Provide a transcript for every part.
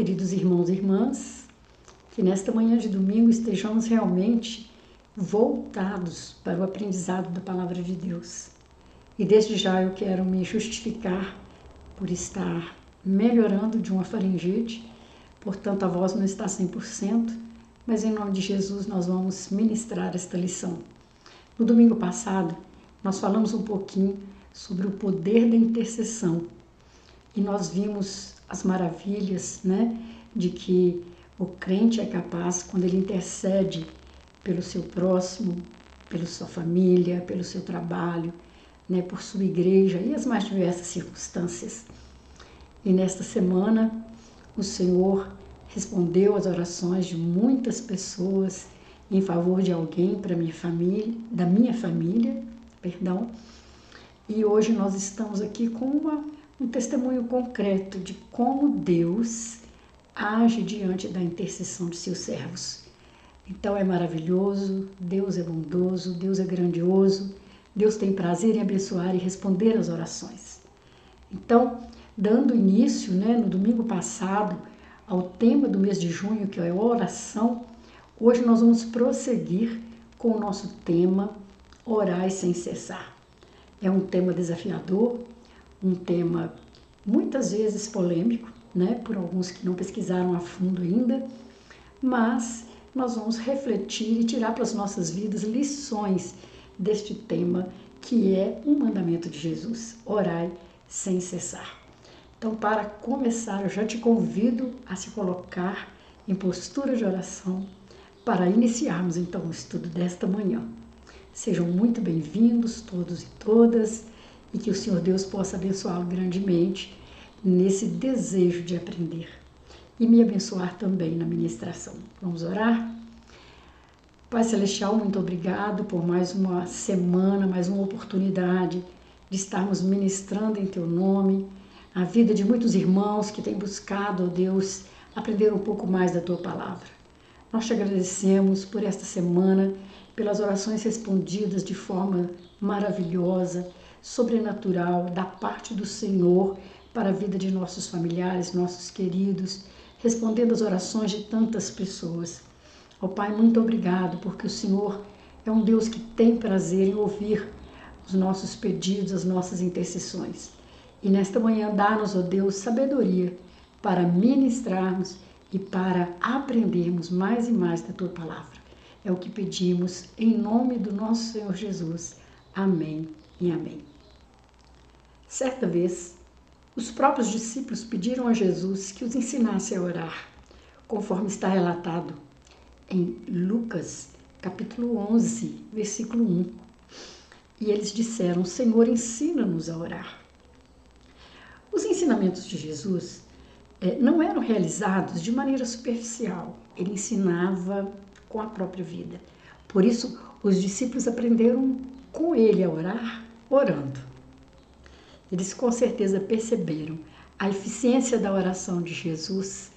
queridos irmãos e irmãs, que nesta manhã de domingo estejamos realmente voltados para o aprendizado da Palavra de Deus. E desde já eu quero me justificar por estar melhorando de uma faringite, portanto a voz não está 100%, mas em nome de Jesus nós vamos ministrar esta lição. No domingo passado, nós falamos um pouquinho sobre o poder da intercessão e nós vimos as maravilhas, de que o crente é capaz, quando ele intercede pelo seu próximo, pela sua família, pelo seu trabalho, por sua igreja e as mais diversas circunstâncias. E nesta semana, o Senhor respondeu às orações de muitas pessoas em favor de alguém para minha família, e hoje nós estamos aqui com um testemunho concreto de como Deus age diante da intercessão de seus servos. Então é maravilhoso, Deus é bondoso, Deus é grandioso, Deus tem prazer em abençoar e responder às orações. Então, dando início, no domingo passado, ao tema do mês de junho, que é a oração, hoje nós vamos prosseguir com o nosso tema Orai sem cessar. É um tema desafiador, um tema muitas vezes polêmico, por alguns que não pesquisaram a fundo ainda, mas nós vamos refletir e tirar para as nossas vidas lições deste tema que é um mandamento de Jesus, orai sem cessar. Então, para começar, eu já te convido a se colocar em postura de oração para iniciarmos então o estudo desta manhã. Sejam muito bem-vindos todos e todas e que o Senhor Deus possa abençoá-lo grandemente nesse desejo de aprender e me abençoar também na ministração. Vamos orar? Pai Celestial, muito obrigado por mais uma semana, mais uma oportunidade de estarmos ministrando em Teu nome a vida de muitos irmãos que têm buscado, ó Deus, aprender um pouco mais da Tua Palavra. Nós te agradecemos por esta semana, pelas orações respondidas de forma maravilhosa, sobrenatural, da parte do Senhor para a vida de nossos familiares, nossos queridos, respondendo às orações de tantas pessoas. Ó Pai, muito obrigado, porque o Senhor é um Deus que tem prazer em ouvir os nossos pedidos, as nossas intercessões. E nesta manhã, dá-nos, ó Deus, sabedoria para ministrarmos e para aprendermos mais e mais da Tua Palavra. É o que pedimos em nome do nosso Senhor Jesus. Amém e amém. Certa vez, os próprios discípulos pediram a Jesus que os ensinasse a orar, conforme está relatado em Lucas, capítulo 11, versículo 1. E eles disseram, Senhor, ensina-nos a orar. Os ensinamentos de Jesus não eram realizados de maneira superficial. Ele ensinava com a própria vida. Por isso, os discípulos aprenderam com ele a orar, orando. Eles com certeza perceberam a eficiência da oração de Jesus,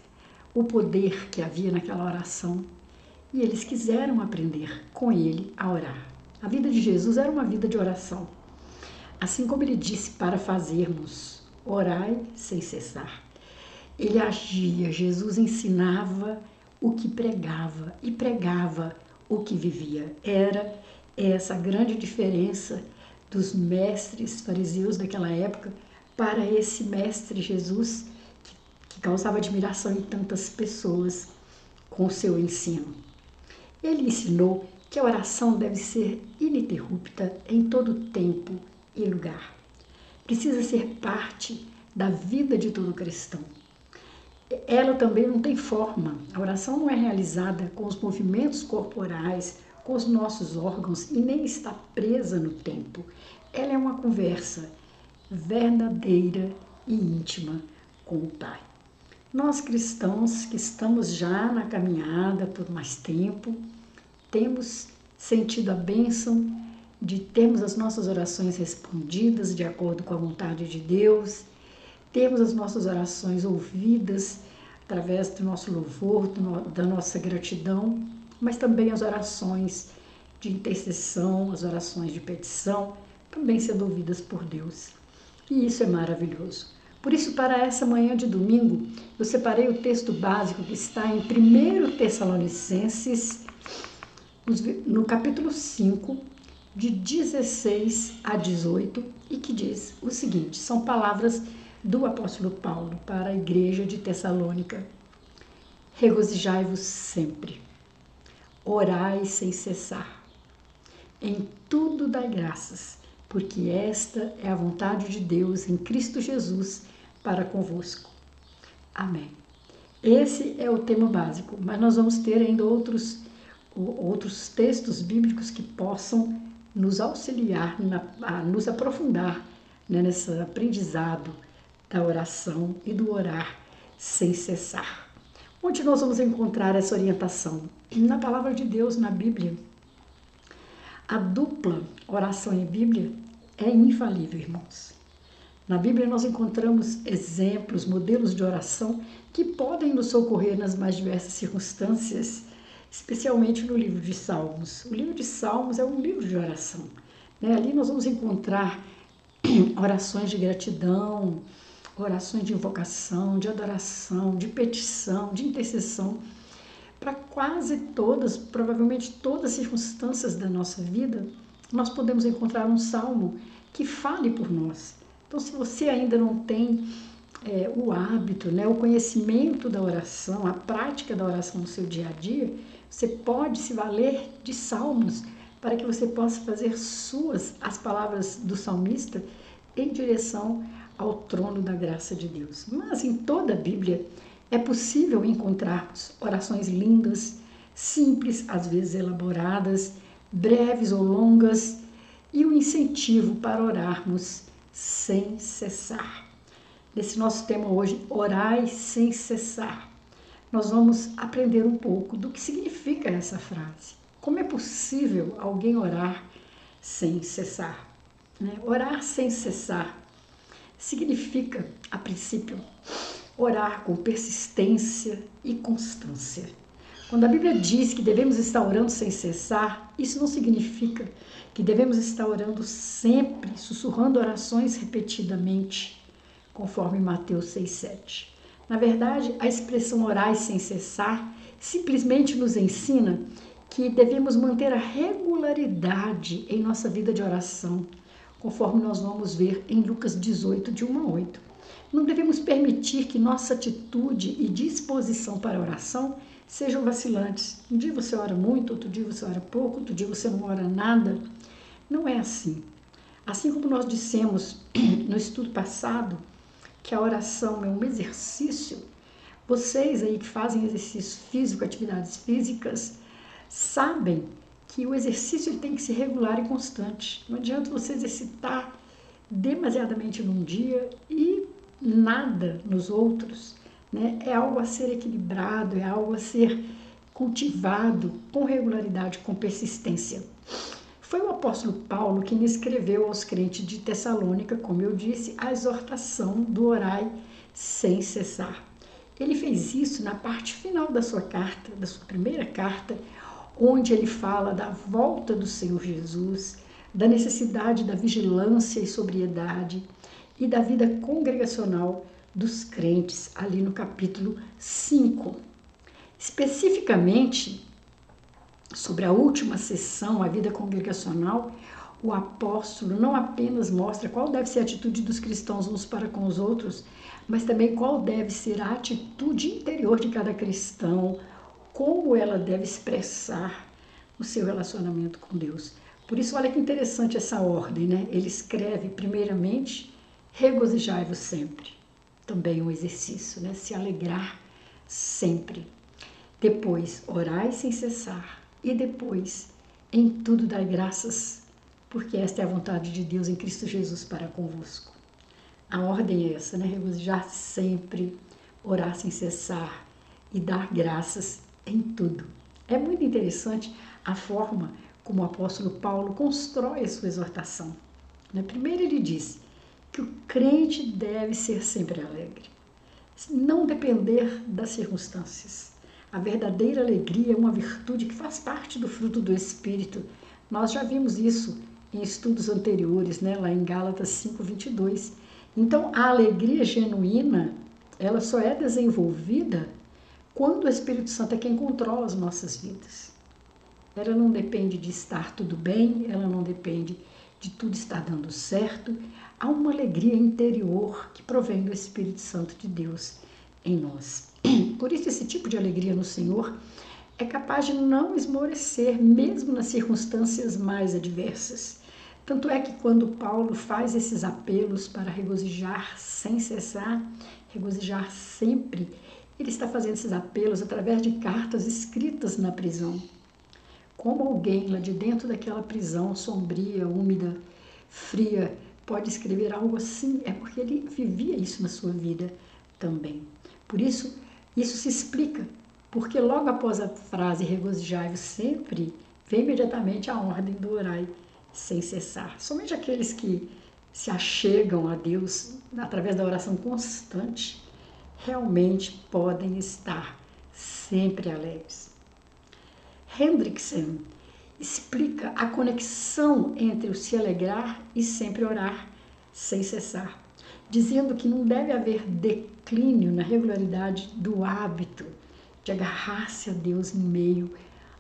o poder que havia naquela oração, e eles quiseram aprender com ele a orar. A vida de Jesus era uma vida de oração. Assim como ele disse para fazermos, orai sem cessar. Ele agia, Jesus ensinava o que pregava e pregava o que vivia. Era essa a grande diferença dos mestres fariseus daquela época para esse mestre Jesus que causava admiração em tantas pessoas com o seu ensino. Ele ensinou que a oração deve ser ininterrupta em todo tempo e lugar. Precisa ser parte da vida de todo cristão. Ela também não tem forma. A oração não é realizada com os movimentos corporais, com os nossos órgãos e nem está presa no tempo. Ela é uma conversa verdadeira e íntima com o Pai. Nós cristãos que estamos já na caminhada por mais tempo, temos sentido a bênção de termos as nossas orações respondidas de acordo com a vontade de Deus, temos as nossas orações ouvidas através do nosso louvor, da nossa gratidão, mas também as orações de intercessão, as orações de petição, também sendo ouvidas por Deus. E isso é maravilhoso. Por isso, para essa manhã de domingo, eu separei o texto básico que está em 1 Tessalonicenses, no capítulo 5, de 16 a 18, e que diz o seguinte, são palavras do apóstolo Paulo para a igreja de Tessalônica. Regozijai-vos sempre, orai sem cessar, em tudo dai graças, porque esta é a vontade de Deus em Cristo Jesus para convosco. Amém. Esse é o tema básico, mas nós vamos ter ainda outros textos bíblicos que possam nos auxiliar, a nos aprofundar, né, nesse aprendizado da oração e do orar sem cessar. Onde nós vamos encontrar essa orientação? Na palavra de Deus, na Bíblia. A dupla oração em Bíblia é infalível, irmãos. Na Bíblia nós encontramos exemplos, modelos de oração que podem nos socorrer nas mais diversas circunstâncias, especialmente no livro de Salmos. O livro de Salmos é um livro de oração, né? Ali nós vamos encontrar orações de gratidão, orações de invocação, de adoração, de petição, de intercessão, para quase todas, provavelmente todas as circunstâncias da nossa vida, nós podemos encontrar um salmo que fale por nós. Então, se você ainda não tem o hábito, né, o conhecimento da oração, a prática da oração no seu dia a dia, você pode se valer de salmos para que você possa fazer suas as palavras do salmista em direção ao trono da graça de Deus. Mas em toda a Bíblia é possível encontrarmos orações lindas, simples, às vezes elaboradas, breves ou longas, e o incentivo para orarmos sem cessar. Nesse nosso tema hoje, orai sem cessar, nós vamos aprender um pouco do que significa essa frase. Como é possível alguém orar sem cessar? Né? Orar sem cessar significa, a princípio, orar com persistência e constância. Quando a Bíblia diz que devemos estar orando sem cessar, isso não significa que devemos estar orando sempre, sussurrando orações repetidamente, conforme Mateus 6,7. Na verdade, a expressão orar sem cessar simplesmente nos ensina que devemos manter a regularidade em nossa vida de oração, conforme nós vamos ver em Lucas 18, de 1 a 8. Não devemos permitir que nossa atitude e disposição para a oração sejam vacilantes. Um dia você ora muito, outro dia você ora pouco, outro dia você não ora nada. Não é assim. Assim como nós dissemos no estudo passado que a oração é um exercício, vocês aí que fazem exercício físico, atividades físicas, sabem que o exercício tem que ser regular e constante. Não adianta você exercitar demasiadamente num dia e nada nos outros, né? É algo a ser equilibrado, é algo a ser cultivado com regularidade, com persistência. Foi o apóstolo Paulo quem escreveu aos crentes de Tessalônica, como eu disse, a exortação do orai sem cessar. Ele fez isso na parte final da sua carta, da sua primeira carta, onde ele fala da volta do Senhor Jesus, da necessidade da vigilância e sobriedade e da vida congregacional dos crentes, ali no capítulo 5. Especificamente, sobre a última sessão, a vida congregacional, o apóstolo não apenas mostra qual deve ser a atitude dos cristãos uns para com os outros, mas também qual deve ser a atitude interior de cada cristão, como ela deve expressar o seu relacionamento com Deus. Por isso, olha que interessante essa ordem, né? Ele escreve, primeiramente, regozijai-vos sempre. Também um exercício, né? Se alegrar sempre. Depois, orai sem cessar. E depois, em tudo dai graças, porque esta é a vontade de Deus em Cristo Jesus para convosco. A ordem é essa, né? Regozijar sempre, orar sem cessar e dar graças em tudo. É muito interessante a forma como o apóstolo Paulo constrói a sua exortação. Primeiro ele diz que o crente deve ser sempre alegre, não depender das circunstâncias. A verdadeira alegria é uma virtude que faz parte do fruto do Espírito. Nós já vimos isso em estudos anteriores, lá em Gálatas 5:22, Então, a alegria genuína, ela só é desenvolvida quando o Espírito Santo é quem controla as nossas vidas. Ela não depende de estar tudo bem, ela não depende de tudo estar dando certo. Há uma alegria interior que provém do Espírito Santo de Deus em nós. Por isso, esse tipo de alegria no Senhor é capaz de não esmorecer, mesmo nas circunstâncias mais adversas. Tanto é que quando Paulo faz esses apelos para regozijar sem cessar, regozijar sempre, ele está fazendo esses apelos através de cartas escritas na prisão. Como alguém lá de dentro daquela prisão sombria, úmida, fria, pode escrever algo assim? É porque ele vivia isso na sua vida também. Por isso, isso se explica, porque logo após a frase regozijai-vos sempre, vem imediatamente a ordem do orai sem cessar. Somente aqueles que se achegam a Deus através da oração constante realmente podem estar sempre alegres. Hendrickson explica a conexão entre o se alegrar e sempre orar sem cessar, dizendo que não deve haver declínio na regularidade do hábito de agarrar-se a Deus em meio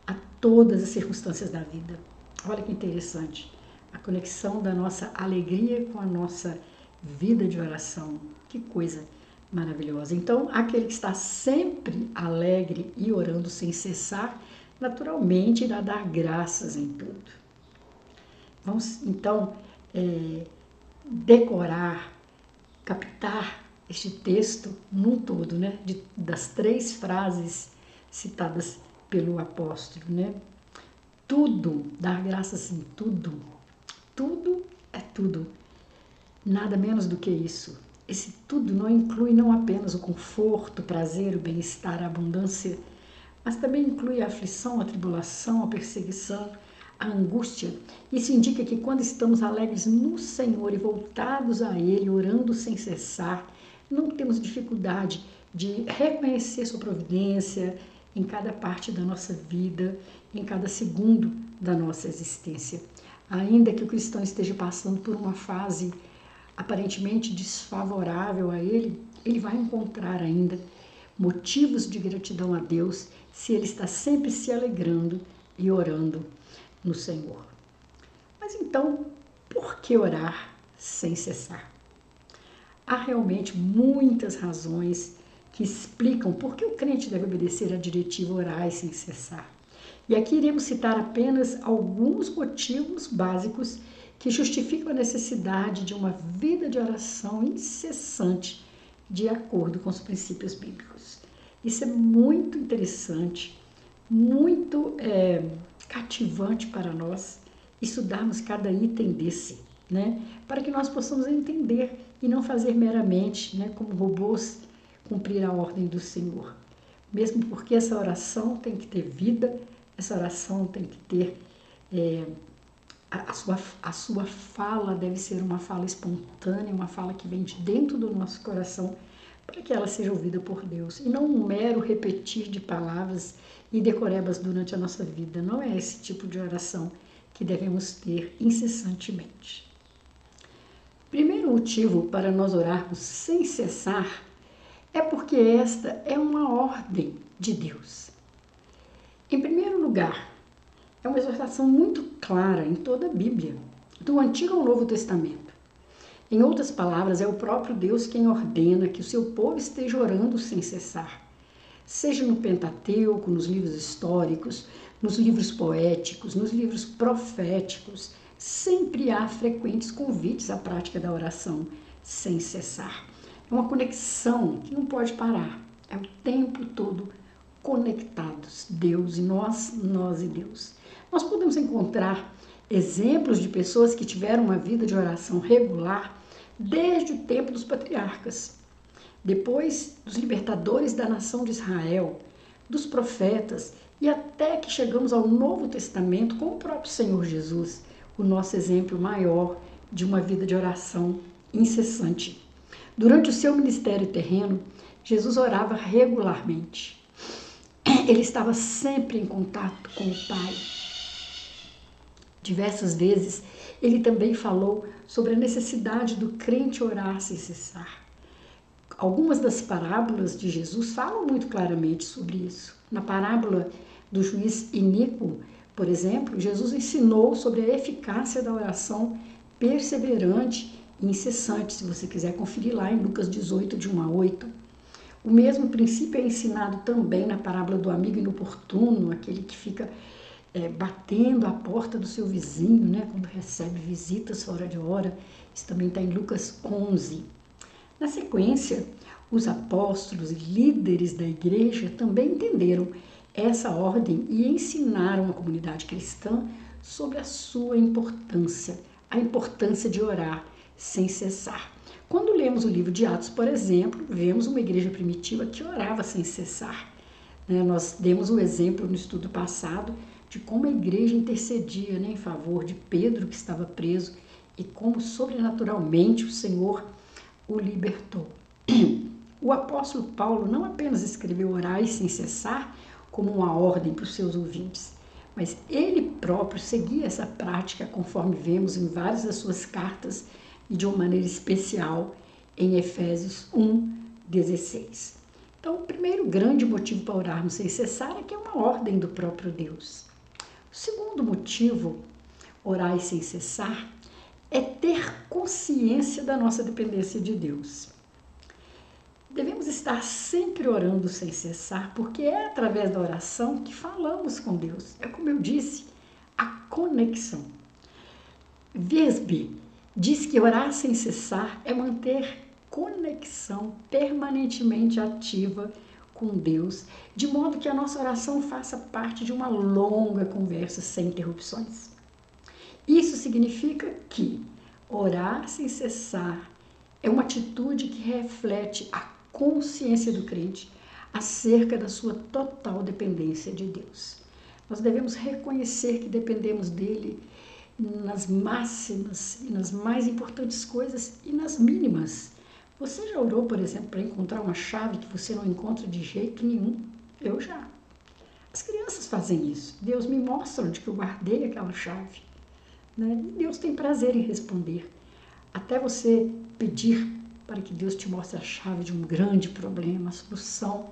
a todas as circunstâncias da vida. Olha que interessante, a conexão da nossa alegria com a nossa vida de oração. Que coisa maravilhosa. Então, aquele que está sempre alegre e orando sem cessar, naturalmente irá dar graças em tudo. Vamos, então, decorar, captar este texto num todo, né? Das 3 frases citadas pelo apóstolo, né? Tudo, dar graças em tudo. Tudo é tudo. Nada menos do que isso. Esse tudo não inclui não apenas o conforto, o prazer, o bem-estar, a abundância, mas também inclui a aflição, a tribulação, a perseguição, a angústia. Isso indica que quando estamos alegres no Senhor e voltados a Ele, orando sem cessar, não temos dificuldade de reconhecer sua providência em cada parte da nossa vida, em cada segundo da nossa existência. Ainda que o cristão esteja passando por uma fase aparentemente desfavorável a ele, ele vai encontrar ainda motivos de gratidão a Deus se ele está sempre se alegrando e orando no Senhor. Mas então, por que orar sem cessar? Há realmente muitas razões que explicam por que o crente deve obedecer à diretiva orar sem cessar. E aqui iremos citar apenas alguns motivos básicos que justificam a necessidade de uma vida de oração incessante de acordo com os princípios bíblicos. Isso é muito interessante, muito cativante para nós estudarmos cada item desse, né? Para que nós possamos entender e não fazer meramente, né, como robôs, cumprir a ordem do Senhor. Mesmo porque essa oração tem que ter vida, essa oração tem que ter a sua fala deve ser uma fala espontânea, uma fala que vem de dentro do nosso coração, para que ela seja ouvida por Deus, e não um mero repetir de palavras e decorebas durante a nossa vida. Não é esse tipo de oração que devemos ter incessantemente. Primeiro motivo para nós orarmos sem cessar é porque esta é uma ordem de Deus. Em primeiro lugar, é uma exortação muito clara em toda a Bíblia, do Antigo ao Novo Testamento. Em outras palavras, é o próprio Deus quem ordena que o seu povo esteja orando sem cessar. Seja no Pentateuco, nos livros históricos, nos livros poéticos, nos livros proféticos, sempre há frequentes convites à prática da oração sem cessar. É uma conexão que não pode parar, é o tempo todo conectados, Deus e nós e Deus. Nós podemos encontrar exemplos de pessoas que tiveram uma vida de oração regular desde o tempo dos patriarcas, depois dos libertadores da nação de Israel, dos profetas, e até que chegamos ao Novo Testamento com o próprio Senhor Jesus, o nosso exemplo maior de uma vida de oração incessante. Durante o seu ministério terreno, Jesus orava regularmente. Ele estava sempre em contato com o Pai. Diversas vezes ele também falou sobre a necessidade do crente orar sem cessar. Algumas das parábolas de Jesus falam muito claramente sobre isso. Na parábola do juiz iníquo, por exemplo, Jesus ensinou sobre a eficácia da oração perseverante e incessante, se você quiser conferir lá em Lucas 18, de 1 a 8. O mesmo princípio é ensinado também na parábola do amigo inoportuno, aquele que fica batendo a porta do seu vizinho, né, quando recebe visitas fora de hora. Isso também está em Lucas 11. Na sequência, os apóstolos e líderes da igreja também entenderam essa ordem e ensinaram a comunidade cristã sobre a sua importância, a importância de orar sem cessar. Quando lemos o livro de Atos, por exemplo, vemos uma igreja primitiva que orava sem cessar. Nós demos o exemplo no estudo passado de como a igreja intercedia em favor de Pedro, que estava preso, e como sobrenaturalmente o Senhor o libertou. O apóstolo Paulo não apenas escreveu orai sem cessar como uma ordem para os seus ouvintes, mas ele próprio seguia essa prática, conforme vemos em várias das suas cartas e de uma maneira especial em Efésios 1:16. Então, o primeiro grande motivo para orarmos sem cessar é que é uma ordem do próprio Deus. O segundo motivo, orar sem cessar, é ter consciência da nossa dependência de Deus. Devemos estar sempre orando sem cessar, porque é através da oração que falamos com Deus. É como eu disse, a conexão. Wiersbe diz que orar sem cessar é manter conexão permanentemente ativa com Deus, de modo que a nossa oração faça parte de uma longa conversa sem interrupções. Isso significa que orar sem cessar é uma atitude que reflete a consciência do crente acerca da sua total dependência de Deus. Nós devemos reconhecer que dependemos dele nas máximas e nas mais importantes coisas e nas mínimas. Você já orou, por exemplo, para encontrar uma chave que você não encontra de jeito nenhum? Eu já. As crianças fazem isso. Deus me mostra onde que eu guardei aquela chave. E Deus tem prazer em responder. Até você pedir para que Deus te mostre a chave de um grande problema, a solução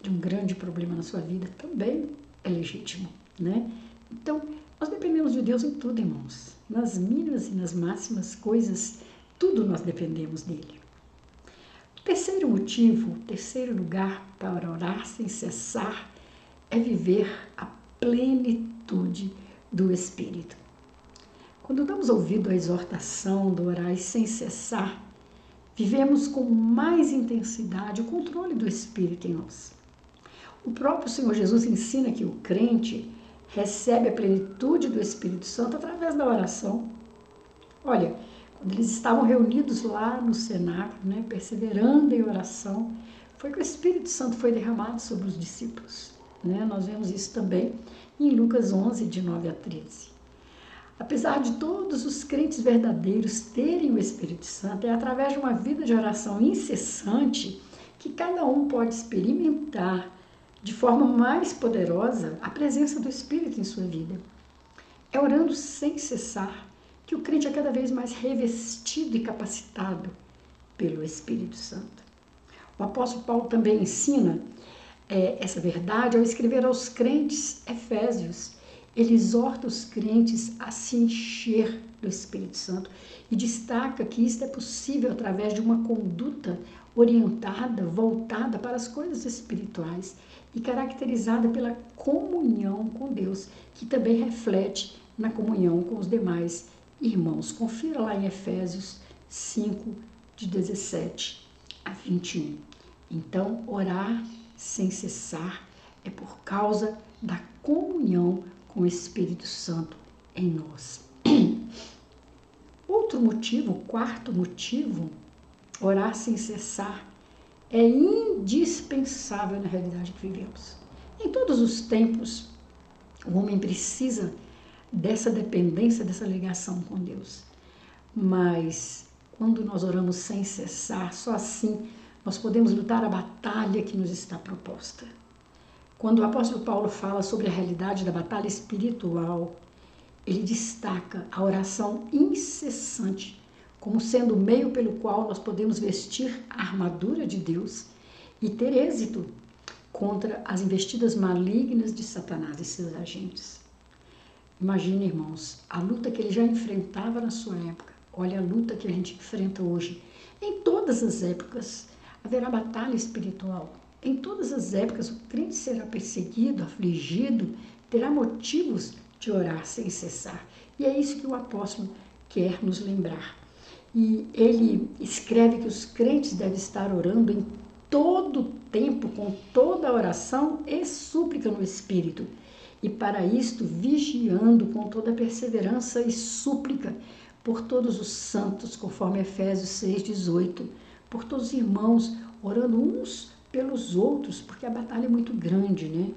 de um grande problema na sua vida, também é legítimo, Então, nós dependemos de Deus em tudo, irmãos. Nas mínimas e nas máximas coisas, tudo nós dependemos dele. O terceiro motivo, o terceiro lugar para orar sem cessar é viver a plenitude do Espírito. Quando damos ouvido à exortação do orar sem cessar, vivemos com mais intensidade o controle do Espírito em nós. O próprio Senhor Jesus ensina que o crente recebe a plenitude do Espírito Santo através da oração. Olha, quando eles estavam reunidos lá no cenáculo, perseverando em oração, foi que o Espírito Santo foi derramado sobre os discípulos. Nós vemos isso também em Lucas 11, de 9 a 13. Apesar de todos os crentes verdadeiros terem o Espírito Santo, é através de uma vida de oração incessante que cada um pode experimentar de forma mais poderosa a presença do Espírito em sua vida. É orando sem cessar que o crente é cada vez mais revestido e capacitado pelo Espírito Santo. O apóstolo Paulo também ensina essa verdade ao escrever aos crentes Efésios. Ele exorta os crentes a se encher do Espírito Santo e destaca que isso é possível através de uma conduta orientada, voltada para as coisas espirituais e caracterizada pela comunhão com Deus, que também reflete na comunhão com os demais irmãos. Confira lá em Efésios 5, de 17 a 21. Então, orar sem cessar é por causa da comunhão com o Espírito Santo em nós. Outro motivo, o quarto motivo, orar sem cessar, é indispensável na realidade que vivemos. Em todos os tempos, o homem precisa dessa dependência, dessa ligação com Deus. Mas quando nós oramos sem cessar, só assim nós podemos lutar a batalha que nos está proposta. Quando o apóstolo Paulo fala sobre a realidade da batalha espiritual, ele destaca a oração incessante como sendo o meio pelo qual nós podemos vestir a armadura de Deus e ter êxito contra as investidas malignas de Satanás e seus agentes. Imagine, irmãos, a luta que ele já enfrentava na sua época. Olha a luta que a gente enfrenta hoje. Em todas as épocas haverá batalha espiritual. Em todas as épocas o crente será perseguido, afligido, terá motivos de orar sem cessar. E é isso que o apóstolo quer nos lembrar. E ele escreve que os crentes devem estar orando em todo o tempo, com toda a oração e súplica no Espírito. E para isto, vigiando com toda perseverança e súplica por todos os santos, conforme Efésios 6,18, por todos os irmãos, orando uns pelos outros, porque a batalha é muito grande, né?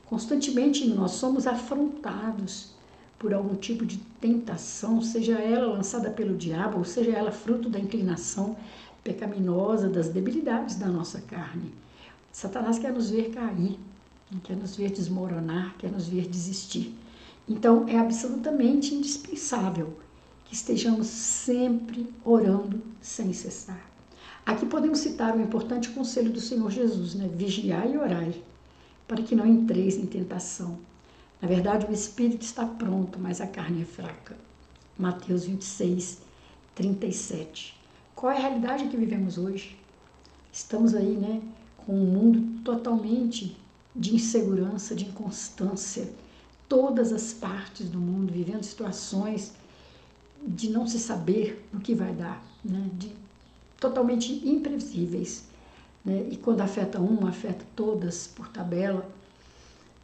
Constantemente nós somos afrontados por algum tipo de tentação, seja ela lançada pelo diabo, ou seja ela fruto da inclinação pecaminosa, das debilidades da nossa carne. Satanás quer nos ver cair, quer nos ver desmoronar, quer nos ver desistir. Então, é absolutamente indispensável que estejamos sempre orando sem cessar. Aqui podemos citar o importante conselho do Senhor Jesus, né? Vigiai e orai, para que não entreis em tentação. Na verdade, o espírito está pronto, mas a carne é fraca. Mateus 26, 37. Qual é a realidade que vivemos hoje? Estamos aí, né, com um mundo totalmente de insegurança, de inconstância. Todas as partes do mundo vivendo situações de não se saber o que vai dar, né, totalmente imprevisíveis. Né? E quando afeta uma, afeta todas por tabela.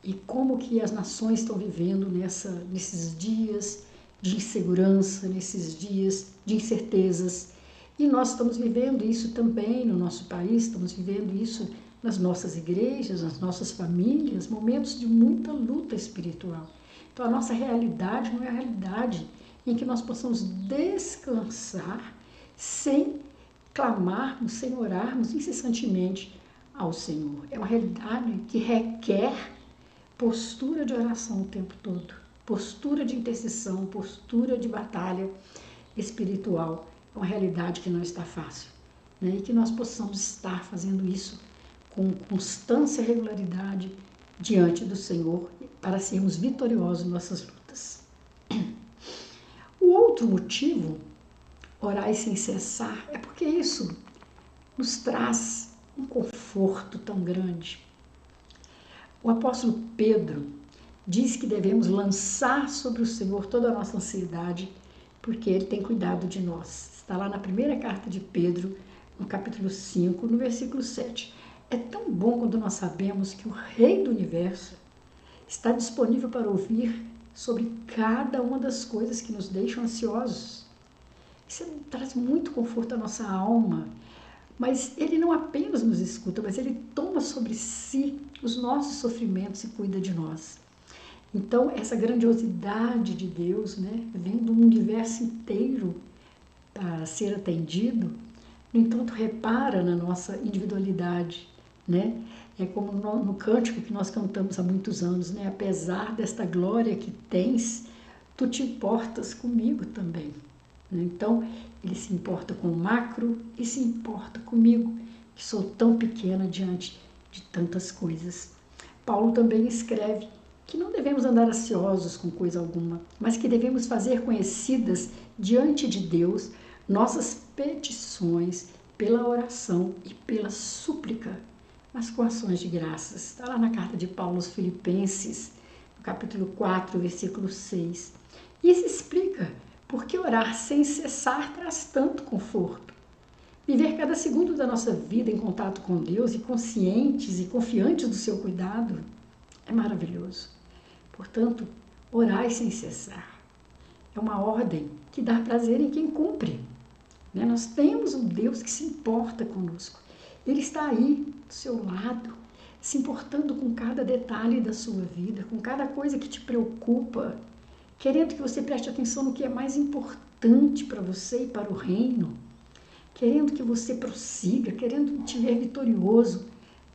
E como que as nações estão vivendo nesses dias de insegurança, nesses dias de incertezas. E nós estamos vivendo isso também no nosso país, estamos vivendo isso nas nossas igrejas, nas nossas famílias, momentos de muita luta espiritual. Então a nossa realidade não é a realidade em que nós possamos descansar sem clamarmos, sem orarmos incessantemente ao Senhor. É uma realidade que requer postura de oração o tempo todo, postura de intercessão, postura de batalha espiritual. É uma realidade que não está fácil, né? E que nós possamos estar fazendo isso com constância e regularidade diante do Senhor para sermos vitoriosos em nossas lutas. O outro motivo, orar sem cessar, é porque isso nos traz um conforto tão grande. O apóstolo Pedro diz que devemos lançar sobre o Senhor toda a nossa ansiedade, porque Ele tem cuidado de nós. Está lá na primeira carta de Pedro, no capítulo 5, no versículo 7. É tão bom quando nós sabemos que o Rei do Universo está disponível para ouvir sobre cada uma das coisas que nos deixam ansiosos. Isso traz muito conforto à nossa alma. Mas Ele não apenas nos escuta, mas Ele toma sobre si os nossos sofrimentos e cuida de nós. Então, essa grandiosidade de Deus, né, vem do universo inteiro para ser atendido, no entanto, repara na nossa individualidade, né? É como no cântico que nós cantamos há muitos anos, né? Apesar desta glória que tens, tu te importas comigo também. Então, Ele se importa com o macro e se importa comigo, que sou tão pequena diante de tantas coisas. Paulo também escreve que não devemos andar ansiosos com coisa alguma, mas que devemos fazer conhecidas diante de Deus nossas petições pela oração e pela súplica, mas com ações de graças. Está lá na carta de Paulo aos Filipenses, no capítulo 4, versículo 6. E isso explica por que orar sem cessar traz tanto conforto. Viver cada segundo da nossa vida em contato com Deus e conscientes e confiantes do seu cuidado é maravilhoso. Portanto, orai sem cessar. É uma ordem que dá prazer em quem cumpre. Né? Nós temos um Deus que se importa conosco. Ele está aí do seu lado, se importando com cada detalhe da sua vida, com cada coisa que te preocupa, querendo que você preste atenção no que é mais importante para você e para o reino, querendo que você prossiga, querendo te ver vitorioso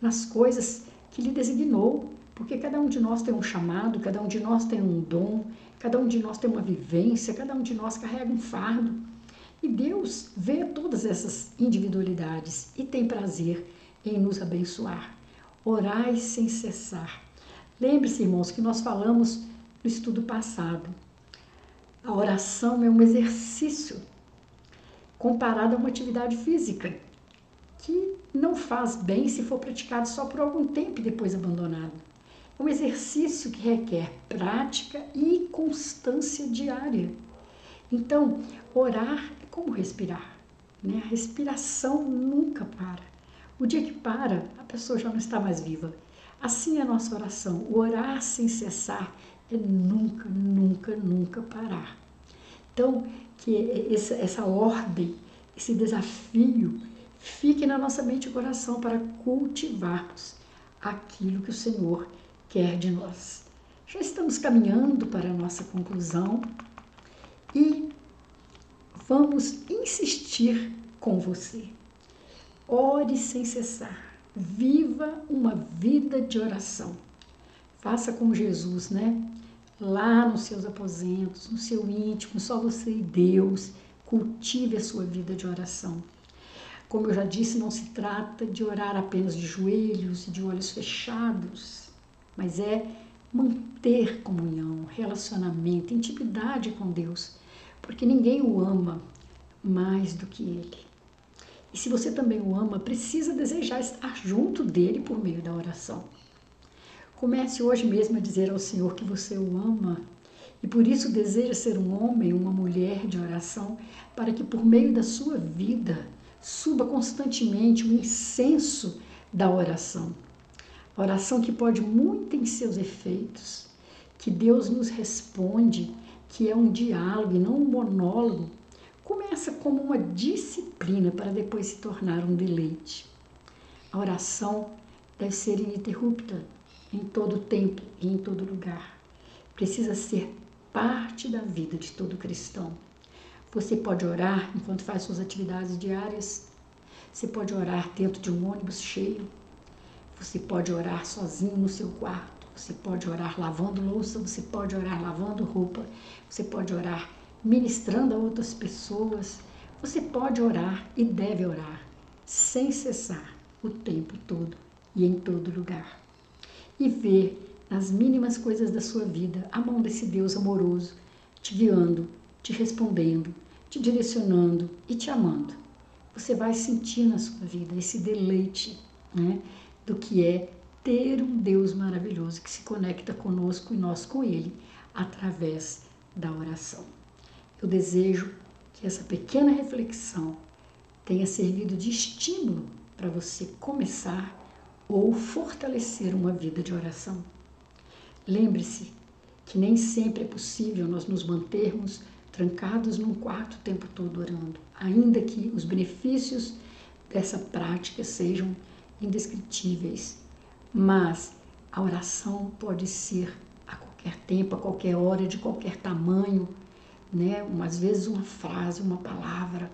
nas coisas que lhe designou, porque cada um de nós tem um chamado, cada um de nós tem um dom, cada um de nós tem uma vivência, cada um de nós carrega um fardo. E Deus vê todas essas individualidades e tem prazer em nos abençoar. Orai sem cessar. Lembre-se, irmãos, que nós falamos no estudo passado. A oração é um exercício comparado a uma atividade física que não faz bem se for praticado só por algum tempo e depois abandonado. É um exercício que requer prática e constância diária. Então, orar é como respirar, né? A respiração nunca para. O dia que para, a pessoa já não está mais viva. Assim é a nossa oração. O orar sem cessar é nunca, nunca, nunca parar. Então, que essa ordem, esse desafio, fique na nossa mente e coração para cultivarmos aquilo que o Senhor quer de nós. Já estamos caminhando para a nossa conclusão e vamos insistir com você. Ore sem cessar. Viva uma vida de oração. Faça como Jesus, né? Lá nos seus aposentos, no seu íntimo, só você e Deus. Cultive a sua vida de oração. Como eu já disse, não se trata de orar apenas de joelhos e de olhos fechados, mas é manter comunhão, relacionamento, intimidade com Deus, porque ninguém o ama mais do que Ele. E se você também o ama, precisa desejar estar junto dele por meio da oração. Comece hoje mesmo a dizer ao Senhor que você o ama e por isso deseja ser um homem, uma mulher de oração, para que por meio da sua vida suba constantemente o incenso da oração. A oração que pode muito em seus efeitos, que Deus nos responde, que é um diálogo e não um monólogo, começa como uma disciplina para depois se tornar um deleite. A oração deve ser ininterrupta em todo tempo e em todo lugar. Precisa ser parte da vida de todo cristão. Você pode orar enquanto faz suas atividades diárias. Você pode orar dentro de um ônibus cheio. Você pode orar sozinho no seu quarto. Você pode orar lavando louça. Você pode orar lavando roupa. Você pode orar ministrando a outras pessoas. Você pode orar e deve orar sem cessar o tempo todo e em todo lugar. E ver nas mínimas coisas da sua vida a mão desse Deus amoroso te guiando, te respondendo, te direcionando e te amando. Você vai sentir na sua vida esse deleite, né, do que é ter um Deus maravilhoso que se conecta conosco e nós com Ele através da oração. Eu desejo que essa pequena reflexão tenha servido de estímulo para você começar ou fortalecer uma vida de oração. Lembre-se que nem sempre é possível nós nos mantermos trancados num quarto o tempo todo orando, ainda que os benefícios dessa prática sejam indescritíveis. Mas a oração pode ser a qualquer tempo, a qualquer hora, de qualquer tamanho, né? Às vezes uma frase, uma palavra,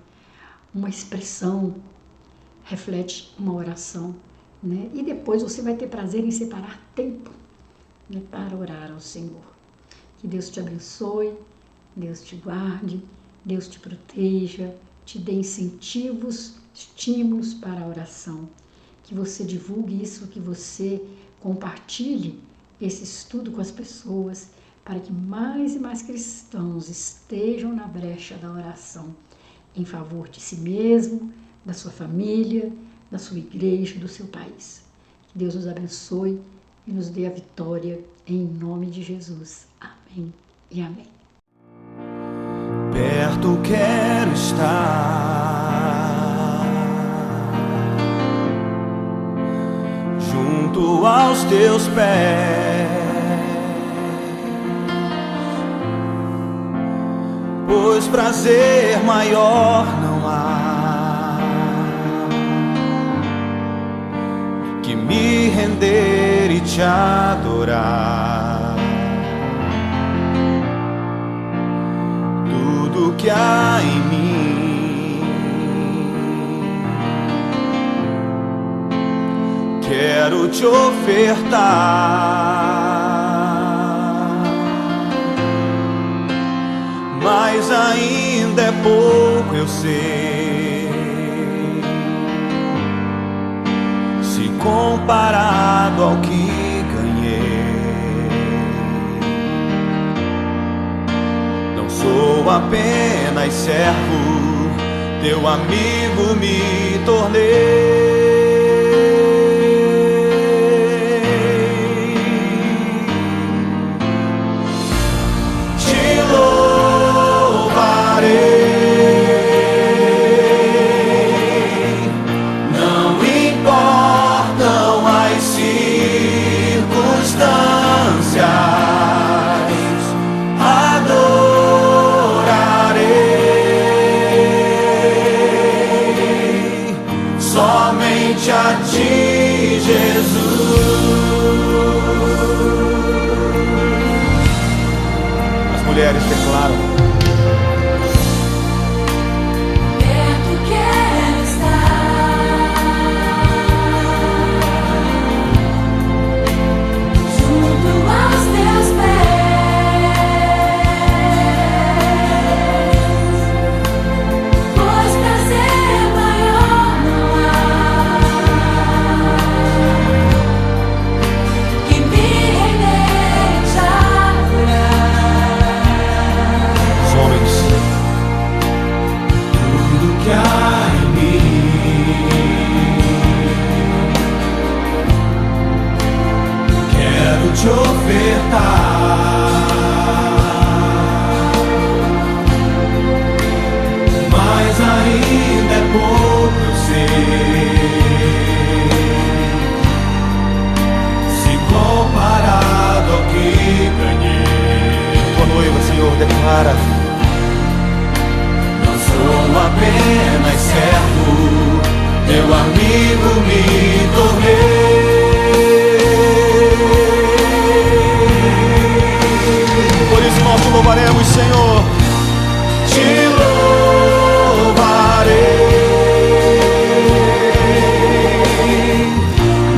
uma expressão reflete uma oração, né? E depois você vai ter prazer em separar tempo, né, para orar ao Senhor. Que Deus te abençoe, Deus te guarde, Deus te proteja, te dê incentivos, estímulos para a oração. Que você divulgue isso, que você compartilhe esse estudo com as pessoas, para que mais e mais cristãos estejam na brecha da oração, em favor de si mesmo, da sua família, da sua igreja, do seu país. Que Deus nos abençoe e nos dê a vitória em nome de Jesus. Amém e amém. Perto quero estar, junto aos teus pés, pois prazer maior não há que me render e te adorar. Tudo que há em mim quero te ofertar. mas ainda é pouco, eu sei, se comparado ao que ganhei. Não sou apenas servo, teu amigo me tornei. Somente a ti, Jesus. As mulheres declaram: perto quero estar, junto aos teus pés, pois prazer maior não há que me render e te adorar. os homens, tudo que há em mim, quero te ofertar, mas ainda é pouco, eu sei, se comparado ao que ganhei. Tua noiva, Senhor, declara: não sou apenas servo, teu amigo me tornei. Por isso nós te louvaremos, Senhor. Te louvarei.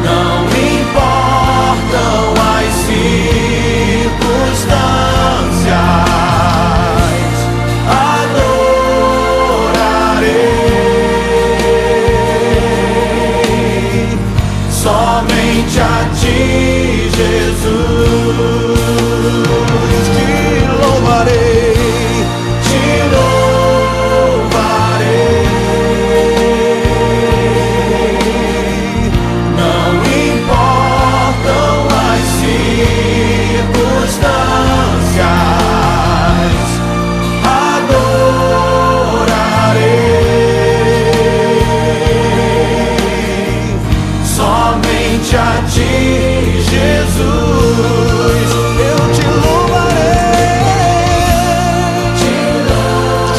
Não importam as circunstâncias, adorarei somente a ti, Jesus. Te louvarei, te louvarei. Não importam as circunstâncias, adorarei somente a ti, Jesus. Eu te louvarei, te louvarei.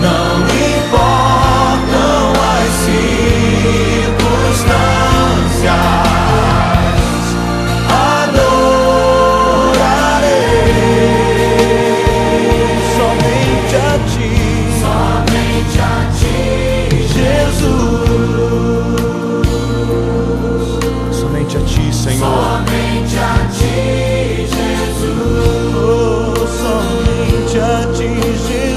Não importam as circunstâncias, adorarei somente a ti, Jesus. Somente a ti, Senhor. Somente a ti, Jesus. Oh, somente a ti, Jesus.